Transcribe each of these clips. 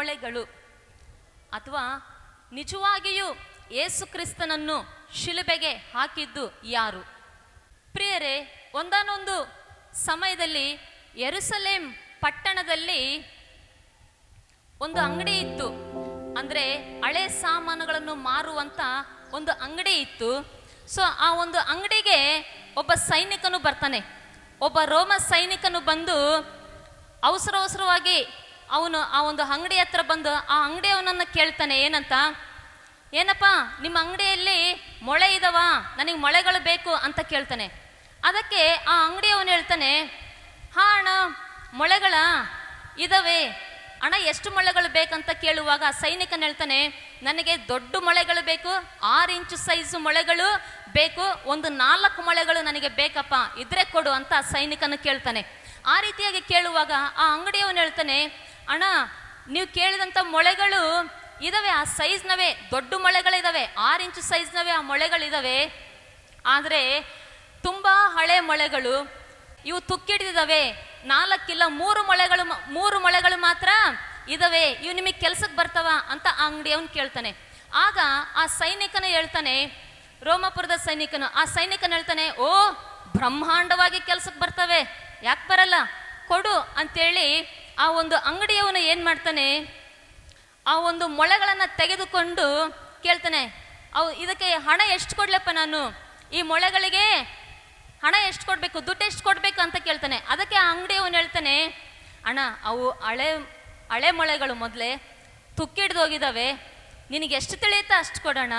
ಮೊಳೆಗಳು. ಅಥವಾ ನಿಜವಾಗಿಯೂ ಯೇಸು ಕ್ರಿಸ್ತನನ್ನು ಶಿಲುಬೆಗೆ ಹಾಕಿದ್ದು ಯಾರು? ಪ್ರಿಯರೇ, ಒಂದಾನೊಂದು ಸಮಯದಲ್ಲಿ ಯೆರೂಸಲೇಮ್ ಪಟ್ಟಣದಲ್ಲಿ ಒಂದು ಅಂಗಡಿ ಇತ್ತು. ಅಂದರೆ ಹಳೆ ಸಾಮಾನುಗಳನ್ನು ಮಾರುವಂಥ ಒಂದು ಅಂಗಡಿ ಇತ್ತು. ಸೊ ಆ ಒಂದು ಅಂಗಡಿಗೆ ಒಬ್ಬ ಸೈನಿಕನು ಬರ್ತಾನೆ. ಒಬ್ಬ ರೋಮ ಸೈನಿಕನು ಬಂದು ಅವಸರವಾಗಿ ಅವನು ಆ ಒಂದು ಅಂಗಡಿ ಹತ್ರ ಬಂದು ಆ ಅಂಗಡಿಯವನನ್ನು ಕೇಳ್ತಾನೆ, ಏನಪ್ಪ ನಿಮ್ಮ ಅಂಗಡಿಯಲ್ಲಿ ಮೊಳೆ ಇದಾವ, ನನಗೆ ಮೊಳೆಗಳು ಬೇಕು ಅಂತ ಕೇಳ್ತಾನೆ. ಅದಕ್ಕೆ ಆ ಅಂಗಡಿಯವನು ಹೇಳ್ತಾನೆ, ಅಣ್ಣ ಮೊಳೆಗಳ ಇದಾವೆ, ಅಣ್ಣ ಎಷ್ಟು ಮೊಳೆಗಳು ಬೇಕಂತ ಕೇಳುವಾಗ ಸೈನಿಕನ ಹೇಳ್ತಾನೆ, ನನಗೆ ದೊಡ್ಡ ಮೊಳೆಗಳು ಬೇಕು, 6 ಇಂಚು ಸೈಜು ಮೊಳೆಗಳು ಬೇಕು, ಒಂದು 4 ಮೊಳೆಗಳು ನನಗೆ ಬೇಕಪ್ಪ, ಇದ್ರೆ ಕೊಡು ಅಂತ ಸೈನಿಕನ ಕೇಳ್ತಾನೆ. ಆ ರೀತಿಯಾಗಿ ಕೇಳುವಾಗ ಆ ಅಂಗಡಿಯವನು ಹೇಳ್ತಾನೆ, ಅಣ್ಣ ನೀವು ಕೇಳಿದಂಥ ಮೊಳೆಗಳು ಇದಾವೆ, ಆ ಸೈಜ್ನವೇ, ದೊಡ್ಡ ಮೊಳೆಗಳಿದಾವೆ, 6 ಇಂಚು ಸೈಜ್ನವೇ ಆ ಮೊಳೆಗಳಿದಾವೆ. ಆದರೆ ತುಂಬ ಹಳೆ ಮೊಳೆಗಳು, ಇವು ತುಕ್ಕಿಡಿದಿದ್ದಾವೆ, 4 ಇಲ್ಲ 3 ಮೊಳೆಗಳು ಮಾತ್ರ ಇದಾವೆ, ಇವು ನಿಮಗೆ ಕೆಲ್ಸಕ್ಕೆ ಬರ್ತಾವ ಅಂತ ಆ ಅಂಗಡಿಯವನು ಕೇಳ್ತಾನೆ. ಆಗ ಆ ಸೈನಿಕನ ಹೇಳ್ತಾನೆ, ರೋಮಾಪುರದ ಸೈನಿಕನು, ಆ ಸೈನಿಕನ ಹೇಳ್ತಾನೆ, ಓ ಬ್ರಹ್ಮಾಂಡವಾಗಿ ಕೆಲ್ಸಕ್ಕೆ ಬರ್ತವೆ, ಯಾಕೆ ಬರಲ್ಲ, ಕೊಡು ಅಂತೇಳಿ ಆ ಒಂದು ಅಂಗಡಿಯವನು ಏನು ಮಾಡ್ತಾನೆ, ಆ ಒಂದು ಮೊಳೆಗಳನ್ನು ತೆಗೆದುಕೊಂಡು ಕೇಳ್ತಾನೆ, ಇದಕ್ಕೆ ಹಣ ಎಷ್ಟು ಕೊಡ್ಲಪ್ಪ, ನಾನು ಈ ಮೊಳೆಗಳಿಗೆ ಹಣ ಎಷ್ಟು ಕೊಡಬೇಕು, ದುಡ್ಡು ಎಷ್ಟು ಕೊಡಬೇಕು ಅಂತ ಕೇಳ್ತಾನೆ. ಅದಕ್ಕೆ ಆ ಅಂಗಡಿಯವನು ಹೇಳ್ತಾನೆ, ಅಣ್ಣ ಅವು ಹಳೆ ಮೊಳೆಗಳು ಮೊದಲೇ ತುಕ್ಕಿಡ್ದೋಗಿದ್ದಾವೆ, ನಿನಗೆ ಎಷ್ಟು ತಿಳಿಯುತ್ತಾ ಅಷ್ಟು ಕೊಡೋಣ,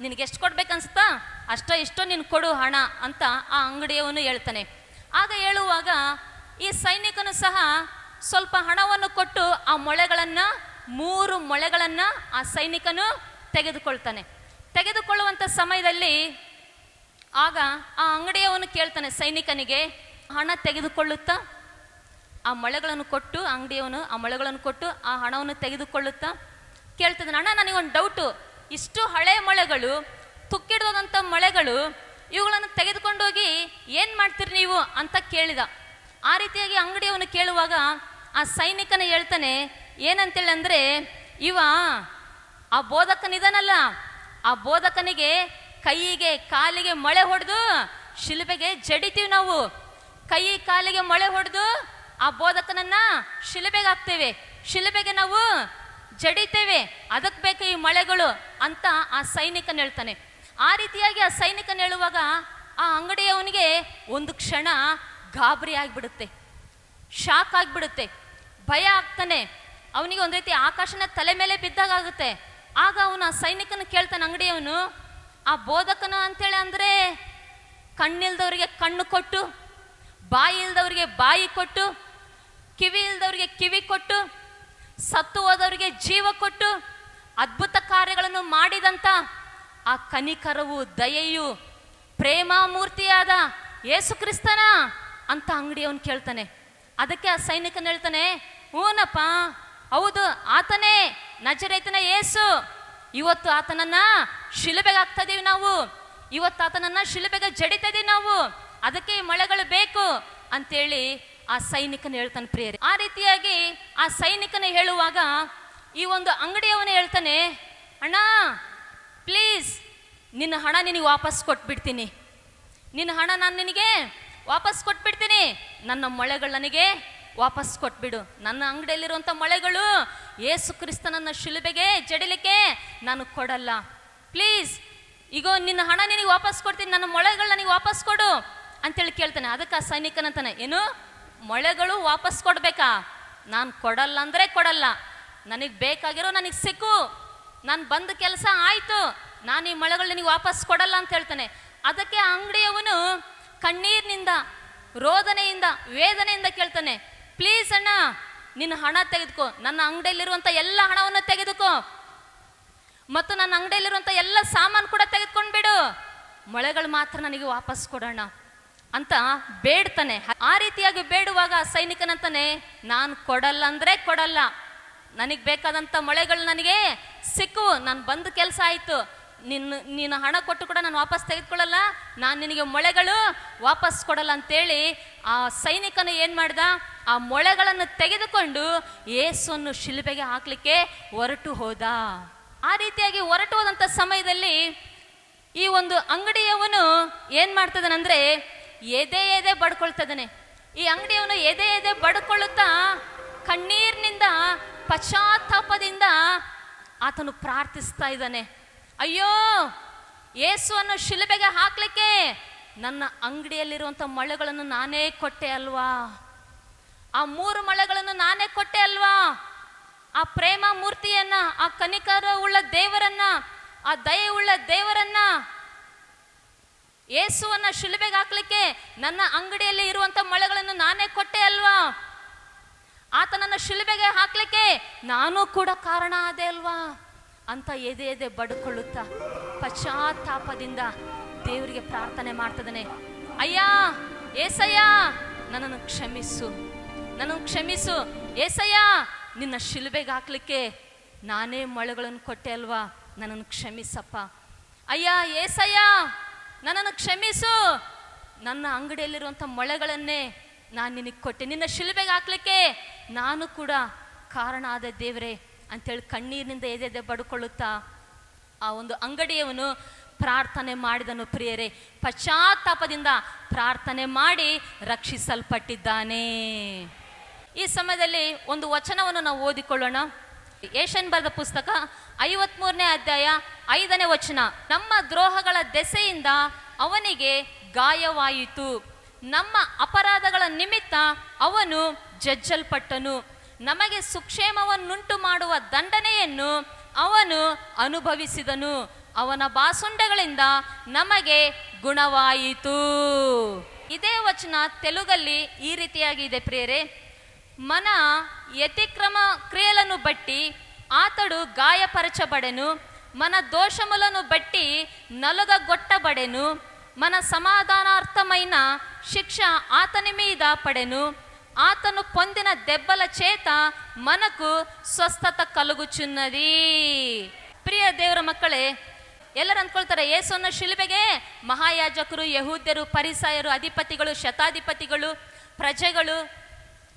ನಿನಗೆ ಎಷ್ಟು ಕೊಡ್ಬೇಕನ್ಸುತ್ತಾ ಅಷ್ಟೋ ಇಷ್ಟೋ ನೀನು ಕೊಡು ಹಣ ಅಂತ ಆ ಅಂಗಡಿಯವನು ಹೇಳ್ತಾನೆ. ಆಗ ಹೇಳುವಾಗ ಈ ಸೈನಿಕನು ಸಹ ಸ್ವಲ್ಪ ಹಣವನ್ನು ಕೊಟ್ಟು ಆ ಮೊಳೆಗಳನ್ನು 3 ಮೊಳೆಗಳನ್ನು ಆ ಸೈನಿಕನು ತೆಗೆದುಕೊಳ್ತಾನೆ. ತೆಗೆದುಕೊಳ್ಳುವಂಥ ಸಮಯದಲ್ಲಿ ಆಗ ಆ ಅಂಗಡಿಯವನು ಕೇಳ್ತಾನೆ ಸೈನಿಕನಿಗೆ, ಹಣ ತೆಗೆದುಕೊಳ್ಳುತ್ತಾ ಆ ಮೊಳೆಗಳನ್ನು ಕೊಟ್ಟು, ಅಂಗಡಿಯವನು ಆ ಮೊಳೆಗಳನ್ನು ಕೊಟ್ಟು ಆ ಹಣವನ್ನು ತೆಗೆದುಕೊಳ್ಳುತ್ತಾ ಕೇಳ್ತಿದ್ದಾನೆ, ಅಣ್ಣ ನನಗೊಂದು ಡೌಟು, ಇಷ್ಟು ಹಳೆ ಮೊಳೆಗಳು, ತುಕ್ಕಿಡೋದಂಥ ಮೊಳೆಗಳು, ಇವುಗಳನ್ನು ತೆಗೆದುಕೊಂಡೋಗಿ ಏನು ಮಾಡ್ತೀರಿ ನೀವು ಅಂತ ಕೇಳಿದ. ಆ ರೀತಿಯಾಗಿ ಅಂಗಡಿಯವನು ಕೇಳುವಾಗ ಆ ಸೈನಿಕನ ಹೇಳ್ತಾನೆ, ಏನಂತೇಳಿ ಅಂದರೆ, ಆ ಬೋಧಕನಿದಾನಲ್ಲ, ಆ ಬೋಧಕನಿಗೆ ಕೈಯಿಗೆ ಕಾಲಿಗೆ ಮೊಳೆ ಹೊಡೆದು ಶಿಲುಬೆಗೆ ಜಡಿತೀವಿ ನಾವು, ಕೈ ಕಾಲಿಗೆ ಮೊಳೆ ಹೊಡೆದು ಆ ಬೋಧಕನನ್ನ ಶಿಲುಬೆಗೆ ಹಾಕ್ತೇವೆ, ಶಿಲುಬೆಗೆ ನಾವು ಜಡಿತೇವೆ, ಅದಕ್ಕೆ ಬೇಕು ಈ ಮೊಳೆಗಳು ಅಂತ ಆ ಸೈನಿಕನ ಹೇಳ್ತಾನೆ. ಆ ರೀತಿಯಾಗಿ ಆ ಸೈನಿಕನ ಹೇಳುವಾಗ ಆ ಅಂಗಡಿಯವನಿಗೆ ಒಂದು ಕ್ಷಣ ಗಾಬರಿ ಆಗಿಬಿಡುತ್ತೆ, ಶಾಕ್ ಆಗಿಬಿಡುತ್ತೆ, ಭಯ ಆಗ್ತಾನೆ. ಅವನಿಗೆ ಒಂದು ರೀತಿ ಆಕಾಶನ ತಲೆ ಮೇಲೆ ಬಿದ್ದಾಗುತ್ತೆ. ಆಗ ಅವನು ಆ ಸೈನಿಕನ ಕೇಳ್ತಾನೆ ಅಂಗಡಿಯವನು, ಆ ಬೋಧಕನು ಅಂತೇಳಿ ಅಂದರೆ ಕಣ್ಣಿಲ್ದವ್ರಿಗೆ ಕಣ್ಣು ಕೊಟ್ಟು, ಬಾಯಿ ಇಲ್ದವ್ರಿಗೆ ಬಾಯಿ ಕೊಟ್ಟು, ಕಿವಿ ಇಲ್ದವ್ರಿಗೆ ಕಿವಿ ಕೊಟ್ಟು, ಸತ್ತು ಹೋದವರಿಗೆ ಜೀವ ಕೊಟ್ಟು ಅದ್ಭುತ ಕಾರ್ಯಗಳನ್ನು ಮಾಡಿದಂಥ ಆ ಕನಿಕರವು ದಯೆಯು ಪ್ರೇಮಾಮೂರ್ತಿಯಾದ ಯೇಸು ಕ್ರಿಸ್ತನ ಅಂತ ಅಂಗಡಿಯವನು ಕೇಳ್ತಾನೆ. ಅದಕ್ಕೆ ಆ ಸೈನಿಕನ ಹೇಳ್ತಾನೆ, ಹೂನಪ್ಪ ಹೌದು, ಆತನೇ ನಜರೇತಿನ ಯೇಸು, ಇವತ್ತು ಆತನನ್ನ ಶಿಲುಬೆಗೆ ಹಾಕ್ತಾ ಇದೀವಿ ನಾವು, ಇವತ್ತು ಆತನನ್ನ ಶಿಲುಬೆಗೆ ಜಡಿತಾ ಇದೀವಿ ನಾವು, ಅದಕ್ಕೆ ಈ ಮೊಳೆಗಳು ಬೇಕು ಅಂತೇಳಿ ಆ ಸೈನಿಕನ ಹೇಳ್ತಾನೆ. ಪ್ರಿಯರೇ, ಆ ರೀತಿಯಾಗಿ ಆ ಸೈನಿಕನ ಹೇಳುವಾಗ ಈ ಒಂದು ಅಂಗಡಿಯವನು ಹೇಳ್ತಾನೆ, ಅಣ್ಣ ಪ್ಲೀಸ್ ನಿನ್ನ ಹಣ ನಿನಗೆ ವಾಪಸ್ ಕೊಟ್ಬಿಡ್ತೀನಿ, ನಿನ್ನ ಹಣ ನಾನು ನಿನಗೆ ವಾಪಸ್ ಕೊಟ್ಬಿಡ್ತೀನಿ, ನನ್ನ ಮೊಳೆಗಳು ನನಗೆ ವಾಪಸ್ ಕೊಟ್ಬಿಡು, ನನ್ನ ಅಂಗಡಿಯಲ್ಲಿರುವಂಥ ಮೊಳೆಗಳು ಯೇಸು ಕ್ರಿಸ್ತನನ್ನ ಶಿಲುಬೆಗೆ ಜಡಿಲಿಕ್ಕೆ ನಾನು ಕೊಡಲ್ಲ, ಪ್ಲೀಸ್ ಈಗ ನಿನ್ನ ಹಣ ನಿನಗೆ ವಾಪಸ್ ಕೊಡ್ತೀನಿ, ನನ್ನ ಮೊಳೆಗಳು ನನಗೆ ವಾಪಸ್ ಕೊಡು ಅಂತೇಳಿ ಕೇಳ್ತಾನೆ. ಅದಕ್ಕೆ ಆ ಸೈನಿಕನಂತಾನೆ, ಏನು ಮೊಳೆಗಳು ವಾಪಸ್ ಕೊಡ್ಬೇಕಾ, ನಾನು ಕೊಡಲ್ಲ ಅಂದರೆ ಕೊಡಲ್ಲ, ನನಗೆ ಬೇಕಾಗಿರೋ ನನಗೆ ಸಿಕ್ಕು, ನಾನು ಬಂದ ಕೆಲಸ ಆಯಿತು, ನಾನು ಈ ಮೊಳೆಗಳು ನಿನಗೆ ವಾಪಸ್ ಕೊಡಲ್ಲ ಅಂತ ಹೇಳ್ತಾನೆ. ಅದಕ್ಕೆ ಆ ಅಂಗಡಿಯವನು ಕಣ್ಣೀರಿನಿಂದ, ರೋದನೆಯಿಂದ, ವೇದನೆಯಿಂದ ಕೇಳ್ತಾನೆ, ಪ್ಲೀಸ್ ಅಣ್ಣ ನಿನ್ನ ಹಣ ತೆಗೆದುಕೋ, ನನ್ನ ಅಂಗಡಿಯಲ್ಲಿರುವಂಥ ಎಲ್ಲ ಹಣವನ್ನು ತೆಗೆದುಕೋ, ಮತ್ತು ನನ್ನ ಅಂಗಡಿಯಲ್ಲಿರುವಂಥ ಎಲ್ಲ ಸಾಮಾನು ಕೂಡ ತೆಗೆದುಕೊಂಡ್ಬಿಡು, ಮೊಳೆಗಳು ಮಾತ್ರ ನನಗೆ ವಾಪಸ್ ಕೊಡೋಣ ಅಂತ ಬೇಡ್ತಾನೆ. ಆ ರೀತಿಯಾಗಿ ಬೇಡುವಾಗ ಸೈನಿಕನಂತಾನೆ, ನಾನು ಕೊಡಲ್ಲ ಅಂದರೆ ಕೊಡಲ್ಲ, ನನಗೆ ಬೇಕಾದಂಥ ಮೊಳೆಗಳು ನನಗೆ ಸಿಕ್ಕುವು, ನಾನು ಬಂದ ಕೆಲಸ ಆಯಿತು, ನೀನು ಹಣ ಕೊಟ್ಟು ಕೂಡ ನಾನು ವಾಪಸ್ ತೆಗೆದುಕೊಳ್ಳಲ್ಲ, ನಾನು ನಿನಗೆ ಮೊಳೆಗಳು ವಾಪಸ್ ಕೊಡಲ್ಲ ಅಂತೇಳಿ ಆ ಸೈನಿಕನು ಏನು ಮಾಡ್ದ, ಆ ಮೊಳೆಗಳನ್ನು ತೆಗೆದುಕೊಂಡು ಯೇಸುವನ್ನು ಶಿಲುಬೆಗೆ ಹಾಕಲಿಕ್ಕೆ ಹೊರಟು ಹೋದ. ಆ ರೀತಿಯಾಗಿ ಹೊರಟು ಹೋದಂಥ ಸಮಯದಲ್ಲಿ ಈ ಒಂದು ಅಂಗಡಿಯವನು ಏನು ಮಾಡ್ತದನಂದ್ರೆ ಎದೆ ಬಡ್ಕೊಳ್ತದಾನೆ. ಈ ಅಂಗಡಿಯವನು ಎದೆ ಬಡ್ಕೊಳ್ಳುತ್ತಾ ಕಣ್ಣೀರಿನಿಂದ ಪಶ್ಚಾತ್ತಾಪದಿಂದ ಆತನು ಪ್ರಾರ್ಥಿಸ್ತಾ ಇದ್ದಾನೆ. ಅಯ್ಯೋ, ಯೇಸುವನ್ನು ಶಿಲುಬೆಗೆ ಹಾಕ್ಲಿಕ್ಕೆ ನನ್ನ ಅಂಗಡಿಯಲ್ಲಿರುವಂಥ ಮೊಳೆಗಳನ್ನು ನಾನೇ ಕೊಟ್ಟೆ ಅಲ್ವಾ, ಆ 3 ಮೊಳೆಗಳನ್ನು ನಾನೇ ಕೊಟ್ಟೆ ಅಲ್ವಾ, ಆ ಪ್ರೇಮ ಮೂರ್ತಿಯನ್ನ, ಆ ಕನಿಕರ ಉಳ್ಳ ದೇವರನ್ನ, ಆ ದಯೆ ಉಳ್ಳ ದೇವರನ್ನ, ಯೇಸುವನ್ನ ಶಿಲುಬೆಗೆ ಹಾಕ್ಲಿಕ್ಕೆ ನನ್ನ ಅಂಗಡಿಯಲ್ಲಿ ಇರುವಂತ ಮೊಳೆಗಳನ್ನು ನಾನೇ ಕೊಟ್ಟೆ ಅಲ್ವಾ, ಆತನನ್ನು ಶಿಲುಬೆಗೆ ಹಾಕ್ಲಿಕ್ಕೆ ನಾನು ಕೂಡ ಕಾರಣ ಆದೆ ಅಲ್ವಾ ಅಂತ ಎದೆ ಬಡ್ಕೊಳ್ಳುತ್ತಾ ಪಶ್ಚಾತ್ತಾಪದಿಂದ ದೇವರಿಗೆ ಪ್ರಾರ್ಥನೆ ಮಾಡ್ತದನೆ. ಅಯ್ಯ ಏಸಯ್ಯ, ನನ್ನನ್ನು ಕ್ಷಮಿಸು, ನನ್ನನ್ನು ಕ್ಷಮಿಸು ಏಸಯ್ಯ, ನಿನ್ನ ಶಿಲುಬೆಗೆ ಹಾಕ್ಲಿಕ್ಕೆ ನಾನೇ ಮೊಳೆಗಳನ್ನು ಕೊಟ್ಟೆ ಅಲ್ವಾ, ನನ್ನನ್ನು ಕ್ಷಮಿಸಪ್ಪ. ಅಯ್ಯ ಏಸಯ್ಯ, ನನ್ನನ್ನು ಕ್ಷಮಿಸು, ನನ್ನ ಅಂಗಡಿಯಲ್ಲಿರುವಂಥ ಮೊಳೆಗಳನ್ನೇ ನಾನು ನಿನಗೆ ಕೊಟ್ಟೆ, ನಿನ್ನ ಶಿಲುಬೆಗೆ ಹಾಕ್ಲಿಕ್ಕೆ ನಾನು ಕೂಡ ಕಾರಣ ಆದ ದೇವರೇ ಅಂತೇಳಿ ಕಣ್ಣೀರಿನಿಂದ ಎದೆ ಬಡ್ಕೊಳ್ಳುತ್ತಾ ಆ ಒಂದು ಅಂಗಡಿಯವನು ಪ್ರಾರ್ಥನೆ ಮಾಡಿದನು. ಪ್ರಿಯರೇ, ಪಶ್ಚಾತ್ತಾಪದಿಂದ ಪ್ರಾರ್ಥನೆ ಮಾಡಿ ರಕ್ಷಿಸಲ್ಪಟ್ಟಿದ್ದಾನೆ. ಈ ಸಮಯದಲ್ಲಿ ಒಂದು ವಚನವನ್ನು ನಾವು ಓದಿಕೊಳ್ಳೋಣ. ಏಷನ್ ಬರೆದ ಪುಸ್ತಕ 53ನೇ ಅಧ್ಯಾಯ 5ನೇ ವಚನ. ನಮ್ಮ ದ್ರೋಹಗಳ ದೆಸೆಯಿಂದ ಅವನಿಗೆ ಗಾಯವಾಯಿತು, ನಮ್ಮ ಅಪರಾಧಗಳ ನಿಮಿತ್ತ ಅವನು ಜಜ್ಜಲ್ಪಟ್ಟನು, ನಮಗೆ ಸುಕ್ಷೇಮವನ್ನುಂಟು ಮಾಡುವ ದಂಡನೆಯನ್ನು ಅವನು ಅನುಭವಿಸಿದನು, ಅವನ ಬಾಸುಂಡೆಗಳಿಂದ ನಮಗೆ ಗುಣವಾಯಿತು. ಇದೇ ವಚನ ತೆಲುಗಲ್ಲಿ ಈ ರೀತಿಯಾಗಿದೆ ಪ್ರಿಯರೇ. మన యతిక్రమ క్రియలను బట్టి ఆతడు గాయపరచబడెను, మన దోషములను బట్టి నలుగగొట్టబడెను, మన సమాధానార్థమైన శిక్ష ఆతని మీద పడెను, ఆతను పొందిన దెబ్బల చేత మనకు ಸ್ವಸ್ಥತ ಕలుగుచున్నది. ಪ್ರಿಯ ದೇವರ ಮಕ್ಕಳೇ, ಎಲ್ಲರೂ ಅಂದ್ಕೊಳ್ತಾರೆ ಯೇಸುವನ್ನು ಶಿಲುಬೆಗೆ ಮಹಾಯಾಜಕರು, ಯಹೂದ್ಯರು, ಪರಿಸಾಯರು, ಅಧಿಪತಿಗಳು, ಶತಾಧಿಪತಿಗಳು, ಪ್ರಜೆಗಳು,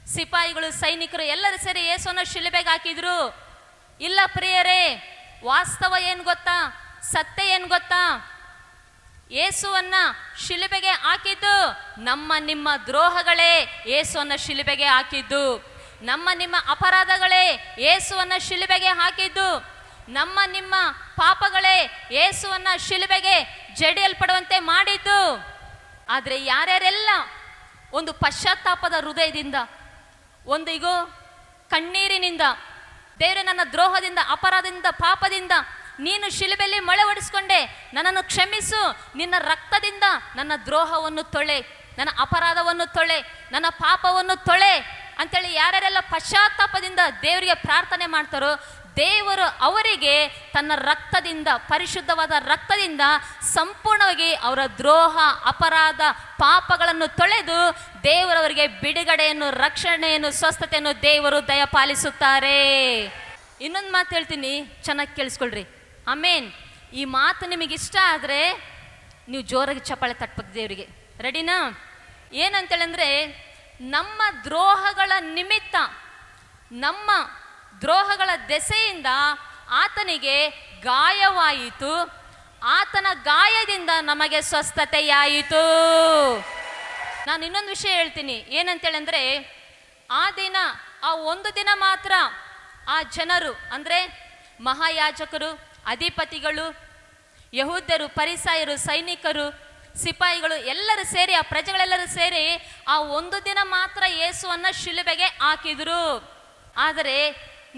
ಸಿಪಾಯಿಗಳು, ಸೈನಿಕರು ಎಲ್ಲರೂ ಸೇರಿ ಯೇಸುವನ್ನು ಶಿಲುಬೆಗೆ ಹಾಕಿದ್ರು. ಇಲ್ಲ ಪ್ರಿಯರೇ, ವಾಸ್ತವ ಏನು ಗೊತ್ತಾ, ಸತ್ಯ ಏನು ಗೊತ್ತಾ, ಯೇಸುವನ್ನ ಶಿಲುಬೆಗೆ ಹಾಕಿದ್ದು ನಮ್ಮ ನಿಮ್ಮ ದ್ರೋಹಗಳೇ ಯೇಸುವನ್ನ ಶಿಲುಬೆಗೆ ಹಾಕಿದ್ದು, ನಮ್ಮ ನಿಮ್ಮ ಅಪರಾಧಗಳೇ ಯೇಸುವನ್ನ ಶಿಲುಬೆಗೆ ಹಾಕಿದ್ದು, ನಮ್ಮ ನಿಮ್ಮ ಪಾಪಗಳೇ ಯೇಸುವನ್ನ ಶಿಲುಬೆಗೆ ಜಡಿಯಲ್ಪಡುವಂತೆ ಮಾಡಿದ್ದು. ಆದರೆ ಯಾರ್ಯಾರೆಲ್ಲ ಒಂದು ಪಶ್ಚಾತ್ತಾಪದ ಹೃದಯದಿಂದ, ಒಂದು ಈಗ ಕಣ್ಣೀರಿನಿಂದ, ದೇವರೇ ನನ್ನ ದ್ರೋಹದಿಂದ, ಅಪರಾಧದಿಂದ, ಪಾಪದಿಂದ ನೀನು ಶಿಲುಬೆಯಲ್ಲಿ ಮೊಳೆ ಹೊಡಿಸ್ಕೊಂಡೆ, ನನ್ನನ್ನು ಕ್ಷಮಿಸು, ನಿನ್ನ ರಕ್ತದಿಂದ ನನ್ನ ದ್ರೋಹವನ್ನು ತೊಳೆ, ನನ್ನ ಅಪರಾಧವನ್ನು ತೊಳೆ, ನನ್ನ ಪಾಪವನ್ನು ತೊಳೆ ಅಂತೇಳಿ ಯಾರ್ಯಾರೆಲ್ಲ ಪಶ್ಚಾತ್ತಾಪದಿಂದ ದೇವರಿಗೆ ಪ್ರಾರ್ಥನೆ ಮಾಡ್ತಾರೋ, ದೇವರು ಅವರಿಗೆ ತನ್ನ ರಕ್ತದಿಂದ, ಪರಿಶುದ್ಧವಾದ ರಕ್ತದಿಂದ ಸಂಪೂರ್ಣವಾಗಿ ಅವರ ದ್ರೋಹ, ಅಪರಾಧ, ಪಾಪಗಳನ್ನು ತೊಳೆದು ದೇವರವರಿಗೆ ಬಿಡುಗಡೆಯನ್ನು, ರಕ್ಷಣೆಯನ್ನು, ಸ್ವಸ್ಥತೆಯನ್ನು ದೇವರು ದಯಪಾಲಿಸುತ್ತಾರೆ. ಇನ್ನೊಂದು ಮಾತು ಹೇಳ್ತೀನಿ, ಚೆನ್ನಾಗಿ ಕೇಳಿಸ್ಕೊಳ್ರಿ. ಆಮೇನ್. ಈ ಮಾತು ನಿಮಗೆ ಇಷ್ಟ ಆದರೆ ನೀವು ಜೋರಾಗಿ ಚಪ್ಪಾಳೆ ತಟ್ಬೇಕು ದೇವರಿಗೆ. ರೆಡಿನಾ? ಏನಂತೇಳಂದ್ರೆ, ನಮ್ಮ ದ್ರೋಹಗಳ ನಿಮಿತ್ತ, ನಮ್ಮ ದ್ರೋಹಗಳ ದೆಸೆಯಿಂದ ಆತನಿಗೆ ಗಾಯವಾಯಿತು, ಆತನ ಗಾಯದಿಂದ ನಮಗೆ ಸ್ವಸ್ಥತೆಯಾಯಿತು. ನಾನು ಇನ್ನೊಂದು ವಿಷಯ ಹೇಳ್ತೀನಿ. ಏನಂತೇಳಂದ್ರೆ, ಆ ದಿನ, ಆ ಒಂದು ದಿನ ಮಾತ್ರ ಆ ಜನರು ಅಂದರೆ ಮಹಾಯಾಜಕರು, ಅಧಿಪತಿಗಳು, ಯಹೂದ್ಯರು, ಪರಿಸಾಯರು, ಸೈನಿಕರು, ಸಿಪಾಯಿಗಳು ಎಲ್ಲರೂ ಸೇರಿ, ಆ ಪ್ರಜೆಗಳೆಲ್ಲರೂ ಸೇರಿ ಆ ಒಂದು ದಿನ ಮಾತ್ರ ಯೇಸುವನ್ನು ಶಿಲುಬೆಗೆ ಹಾಕಿದರು. ಆದರೆ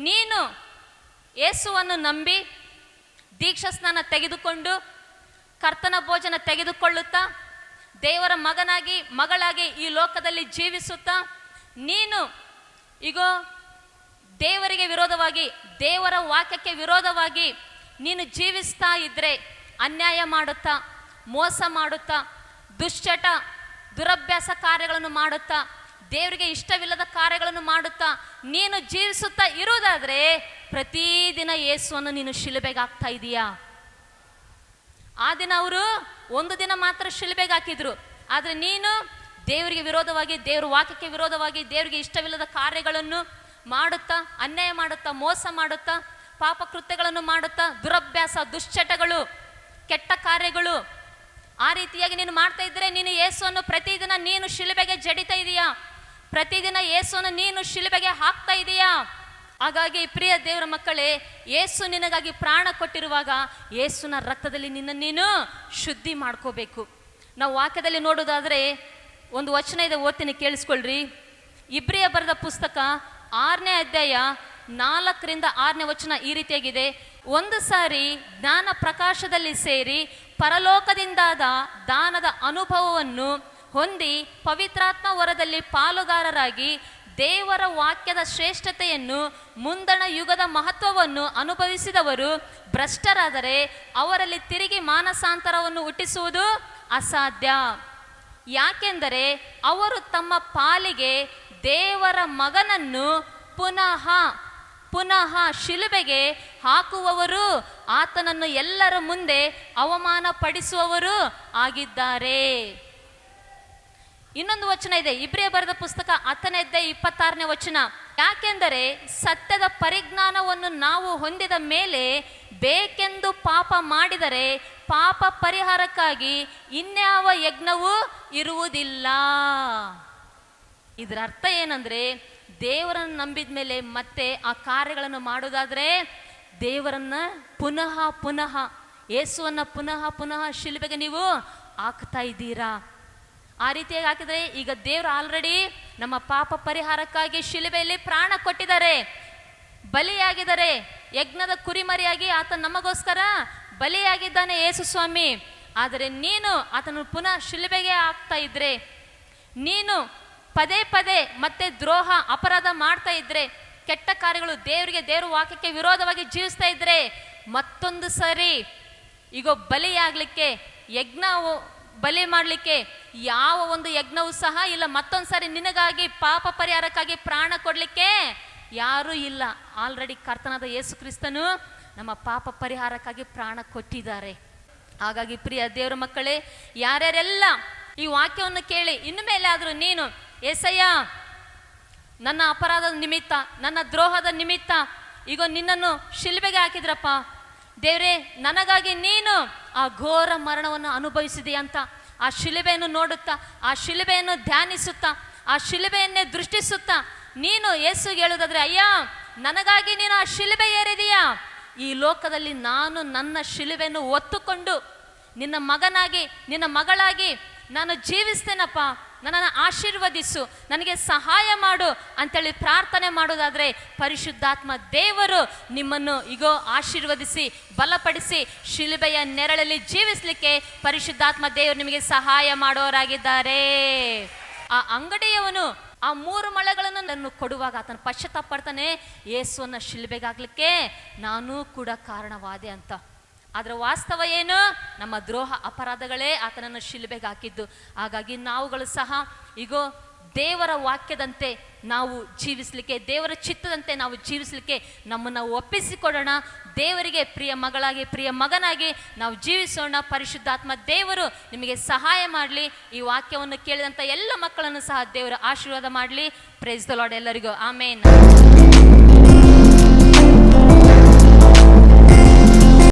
ನೀನು ಯೇಸುವನ್ನು ನಂಬಿ ದೀಕ್ಷಾ ಸ್ನಾನ ತೆಗೆದುಕೊಂಡು ಕರ್ತನ ಭೋಜನ ತೆಗೆದುಕೊಳ್ಳುತ್ತಾ ದೇವರ ಮಗನಾಗಿ, ಮಗಳಾಗಿ ಈ ಲೋಕದಲ್ಲಿ ಜೀವಿಸುತ್ತಾ ನೀನು ಈಗ ದೇವರಿಗೆ ವಿರೋಧವಾಗಿ, ದೇವರ ವಾಕ್ಯಕ್ಕೆ ವಿರೋಧವಾಗಿ ನೀನು ಜೀವಿಸ್ತಾ ಇದ್ರೆ, ಅನ್ಯಾಯ ಮಾಡುತ್ತಾ, ಮೋಸ ಮಾಡುತ್ತಾ, ದುಶ್ಚಟ, ದುರಭ್ಯಾಸ ಕಾರ್ಯಗಳನ್ನು ಮಾಡುತ್ತಾ, ದೇವರಿಗೆ ಇಷ್ಟವಿಲ್ಲದ ಕಾರ್ಯಗಳನ್ನು ಮಾಡುತ್ತಾ ನೀನು ಜೀವಿಸುತ್ತಾ ಇರುವುದಾದರೆ ಪ್ರತಿದಿನ ಯೇಸುವನ್ನು ನೀನು ಶಿಲುಬೆಗೆ ಹಾಕ್ತಾ ಇದೀಯಾ? ಆ ದಿನ ಅವರು ಒಂದು ದಿನ ಮಾತ್ರ ಶಿಲುಬೆಗೆ ಹಾಕಿದ್ರು. ಆದರೆ ನೀನು ದೇವರಿಗೆ ವಿರೋಧವಾಗಿ, ದೇವ್ರ ವಾಕ್ಯಕ್ಕೆ ವಿರೋಧವಾಗಿ, ದೇವರಿಗೆ ಇಷ್ಟವಿಲ್ಲದ ಕಾರ್ಯಗಳನ್ನು ಮಾಡುತ್ತಾ, ಅನ್ಯಾಯ ಮಾಡುತ್ತಾ, ಮೋಸ ಮಾಡುತ್ತಾ, ಪಾಪ ಕೃತ್ಯಗಳನ್ನು ಮಾಡುತ್ತಾ, ದುರಭ್ಯಾಸ, ದುಶ್ಚಟಗಳು, ಕೆಟ್ಟ ಕಾರ್ಯಗಳು, ಆ ರೀತಿಯಾಗಿ ನೀನು ಮಾಡ್ತಾ ಇದ್ರೆ ನೀನು ಯೇಸುವನ್ನು ಪ್ರತಿದಿನ ನೀನು ಶಿಲುಬೆಗೆ ಜಡಿತಾ ಇದೀಯಾ, ಪ್ರತಿದಿನ ಯೇಸುವನ್ನು ನೀನು ಶಿಲುಬೆಗೆ ಹಾಕ್ತಾ ಇದೀಯಾ. ಹಾಗಾಗಿ ಪ್ರಿಯ ದೇವರ ಮಕ್ಕಳೇ, ಯೇಸು ನಿನಗಾಗಿ ಪ್ರಾಣ ಕೊಟ್ಟಿರುವಾಗ ಯೇಸುನ ರಕ್ತದಲ್ಲಿ ನಿನ್ನ ನೀನು ಶುದ್ಧಿ ಮಾಡ್ಕೋಬೇಕು. ನಾವು ವಾಕ್ಯದಲ್ಲಿ ನೋಡೋದಾದ್ರೆ ಒಂದು ವಚನ ಇದೆ, ಓದ್ತೀನಿ ಕೇಳಿಸ್ಕೊಳ್ರಿ. ಇಬ್ರಿಯ ಬರೆದ ಪುಸ್ತಕ 6ನೇ ಅಧ್ಯಾಯ 4ರಿಂದ 6ನೇ ವಚನ ಈ ರೀತಿಯಾಗಿದೆ. ಒಂದು ಸಾರಿ ಜ್ಞಾನ ಪ್ರಕಾಶದಲ್ಲಿ ಸೇರಿ ಪರಲೋಕದಿಂದಾದ ದಾನದ ಅನುಭವವನ್ನು ಹೊಂದಿ ಪವಿತ್ರಾತ್ಮ ವರದಲ್ಲಿ ಪಾಲುಗಾರರಾಗಿ ದೇವರ ವಾಕ್ಯದ ಶ್ರೇಷ್ಠತೆಯನ್ನು, ಮುಂದಣ ಯುಗದ ಮಹತ್ವವನ್ನು ಅನುಭವಿಸಿದವರು ಭ್ರಷ್ಟರಾದರೆ ಅವರಲ್ಲಿ ತಿರುಗಿ ಮಾನಸಾಂತರವನ್ನು ಹುಟ್ಟಿಸುವುದು ಅಸಾಧ್ಯ. ಯಾಕೆಂದರೆ ಅವರು ತಮ್ಮ ಪಾಲಿಗೆ ದೇವರ ಮಗನನ್ನು ಪುನಃ ಪುನಃ ಶಿಲುಬೆಗೆ ಹಾಕುವವರು, ಆತನನ್ನು ಎಲ್ಲರ ಮುಂದೆ ಅವಮಾನ ಪಡಿಸುವವರು ಆಗಿದ್ದಾರೆ. ಇನ್ನೊಂದು ವಚನ ಇದೆ, ಇಬ್ರಿಯ ಬರೆದ ಪುಸ್ತಕ 10ನೇ ಅಧ್ಯಾಯ 26ನೇ ವಚನ. ಯಾಕೆಂದರೆ ಸತ್ಯದ ಪರಿಜ್ಞಾನವನ್ನು ನಾವು ಹೊಂದಿದ ಮೇಲೆ ಬೇಕೆಂದು ಪಾಪ ಮಾಡಿದರೆ ಪಾಪ ಪರಿಹಾರಕ್ಕಾಗಿ ಇನ್ಯಾವ ಯಜ್ಞವೂ ಇರುವುದಿಲ್ಲ. ಇದರ ಅರ್ಥ ಏನಂದ್ರೆ, ದೇವರನ್ನು ನಂಬಿದ ಮೇಲೆ ಮತ್ತೆ ಆ ಕಾರ್ಯಗಳನ್ನು ಮಾಡೋದಾದ್ರೆ ದೇವರನ್ನ ಪುನಃ ಪುನಃ, ಯೇಸುವನ್ನ ಪುನಃ ಪುನಃ ಶಿಲುಬೆಗೆ ನೀವು ಹಾಕ್ತಾ ಇದ್ದೀರಾ. ಆ ರೀತಿಯಾಗಿ ಹಾಕಿದ್ರೆ ಈಗ ದೇವರು ಆಲ್ರೆಡಿ ನಮ್ಮ ಪಾಪ ಪರಿಹಾರಕ್ಕಾಗಿ ಶಿಲುಬೆಯಲ್ಲಿ ಪ್ರಾಣ ಕೊಟ್ಟಿದ್ದಾರೆ, ಬಲಿಯಾಗಿದ್ದಾರೆ. ಯಜ್ಞದ ಕುರಿಮರಿಯಾಗಿ ಆತ ನಮಗೋಸ್ಕರ ಬಲಿಯಾಗಿದ್ದಾನೆ ಯೇಸು ಸ್ವಾಮಿ. ಆದರೆ ನೀನು ಆತನು ಪುನಃ ಶಿಲುಬೆಗೆ ಹಾಕ್ತಾ ಇದ್ರೆ, ನೀನು ಪದೇ ಪದೇ ಮತ್ತೆ ದ್ರೋಹ ಅಪರಾಧ ಮಾಡ್ತಾ ಇದ್ರೆ, ಕೆಟ್ಟ ಕಾರ್ಯಗಳು, ದೇವರ ವಾಕ್ಯಕ್ಕೆ ವಿರೋಧವಾಗಿ ಜೀವಿಸ್ತಾ ಇದ್ರೆ, ಮತ್ತೊಂದು ಸರಿ ಈಗ ಬಲಿಯಾಗ್ಲಿಕ್ಕೆ, ಯಜ್ಞ ಬಲಿ ಮಾಡಲಿಕ್ಕೆ ಯಾವ ಒಂದು ಯಜ್ಞವೂ ಸಹ ಇಲ್ಲ. ಮತ್ತೊಂದು ಸಾರಿ ನಿನಗಾಗಿ ಪಾಪ ಪರಿಹಾರಕ್ಕಾಗಿ ಪ್ರಾಣ ಕೊಡಲಿಕ್ಕೆ ಯಾರೂ ಇಲ್ಲ. ಆಲ್ರೆಡಿ ಕರ್ತನಾದ ಯೇಸು ಕ್ರಿಸ್ತನು ನಮ್ಮ ಪಾಪ ಪರಿಹಾರಕ್ಕಾಗಿ ಪ್ರಾಣ ಕೊಟ್ಟಿದ್ದಾರೆ. ಹಾಗಾಗಿ ಪ್ರಿಯ ದೇವರ ಮಕ್ಕಳೇ, ಯಾರ್ಯಾರೆಲ್ಲ ಈ ವಾಕ್ಯವನ್ನು ಕೇಳಿ ಇನ್ನು ಮೇಲೆ ಆದರೂ ನೀನು ಏಸಯ್ಯ ನನ್ನ ಅಪರಾಧದ ನಿಮಿತ್ತ, ನನ್ನ ದ್ರೋಹದ ನಿಮಿತ್ತ ಈಗ ನಿನ್ನನ್ನು ಶಿಲುಬೆಗೆ ಹಾಕಿದ್ರಪ್ಪ ದೇವರೇ, ನನಗಾಗಿ ನೀನು ಆ ಘೋರ ಮರಣವನ್ನು ಅನುಭವಿಸಿದೆ ಅಂತ ಆ ಶಿಲುಬೆಯನ್ನು ನೋಡುತ್ತಾ, ಆ ಶಿಲುಬೆಯನ್ನು ಧ್ಯಾನಿಸುತ್ತಾ, ಆ ಶಿಲುಬೆಯನ್ನೇ ದೃಷ್ಟಿಸುತ್ತಾ ನೀನು ಯೇಸುಗೆ ಹೇಳುವುದಾದ್ರೆ, ಅಯ್ಯ ನನಗಾಗಿ ನೀನು ಆ ಶಿಲುಬೆ ಏರಿದೀಯಾ, ಈ ಲೋಕದಲ್ಲಿ ನಾನು ನನ್ನ ಶಿಲುಬೆಯನ್ನು ಹೊತ್ತುಕೊಂಡು ನಿನ್ನ ಮಗನಾಗಿ, ನಿನ್ನ ಮಗಳಾಗಿ ನಾನು ಜೀವಿಸ್ತೇನಪ್ಪ, ನನ್ನನ್ನು ಆಶೀರ್ವದಿಸು, ನನಗೆ ಸಹಾಯ ಮಾಡು ಅಂತೇಳಿ ಪ್ರಾರ್ಥನೆ ಮಾಡೋದಾದ್ರೆ ಪರಿಶುದ್ಧಾತ್ಮ ದೇವರು ನಿಮ್ಮನ್ನು ಈಗೋ ಆಶೀರ್ವದಿಸಿ ಬಲಪಡಿಸಿ ಶಿಲುಬೆಯ ನೆರಳಲ್ಲಿ ಜೀವಿಸಲಿಕ್ಕೆ ಪರಿಶುದ್ಧಾತ್ಮ ದೇವರು ನಿಮಗೆ ಸಹಾಯ ಮಾಡೋರಾಗಿದ್ದಾರೆ. ಆ ಅಂಗಡಿಯವನು ಆ 3 ಮೊಳೆಗಳನ್ನು ನನ್ನ ಕೊಡುವಾಗ ಆತನ ಪಶ್ಚಾತ್ತಾಪ ಪಡ್ತಾನೆ, ಯೇಸುವನ್ನ ಶಿಲುಬೆಗಾಗ್ಲಿಕ್ಕೆ ನಾನೂ ಕೂಡ ಕಾರಣವಾದೆ ಅಂತ. ಅದರ ವಾಸ್ತವ ಏನು? ನಮ್ಮ ದ್ರೋಹ ಅಪರಾಧಗಳೇ ಆತನನ್ನು ಶಿಲುಬೆಗೆ ಹಾಕಿದ್ದು. ಹಾಗಾಗಿ ನಾವುಗಳು ಸಹ ಈಗೋ ದೇವರ ವಾಕ್ಯದಂತೆ ನಾವು ಜೀವಿಸಲಿಕ್ಕೆ, ದೇವರ ಚಿತ್ತದಂತೆ ನಾವು ಜೀವಿಸಲಿಕ್ಕೆ ನಮ್ಮನ್ನು ಒಪ್ಪಿಸಿಕೊಡೋಣ. ದೇವರಿಗೆ ಪ್ರಿಯ ಮಗಳಾಗಿ, ಪ್ರಿಯ ಮಗನಾಗಿ ನಾವು ಜೀವಿಸೋಣ. ಪರಿಶುದ್ಧಾತ್ಮ ದೇವರು ನಿಮಗೆ ಸಹಾಯ ಮಾಡಲಿ. ಈ ವಾಕ್ಯವನ್ನು ಕೇಳಿದಂಥ ಎಲ್ಲ ಮಕ್ಕಳನ್ನು ಸಹ ದೇವರು ಆಶೀರ್ವಾದ ಮಾಡಲಿ. ಪ್ರೈಸ್ ದ ಲಾರ್ಡ್ ಎಲ್ಲರಿಗೂ. ಆಮೇನ್.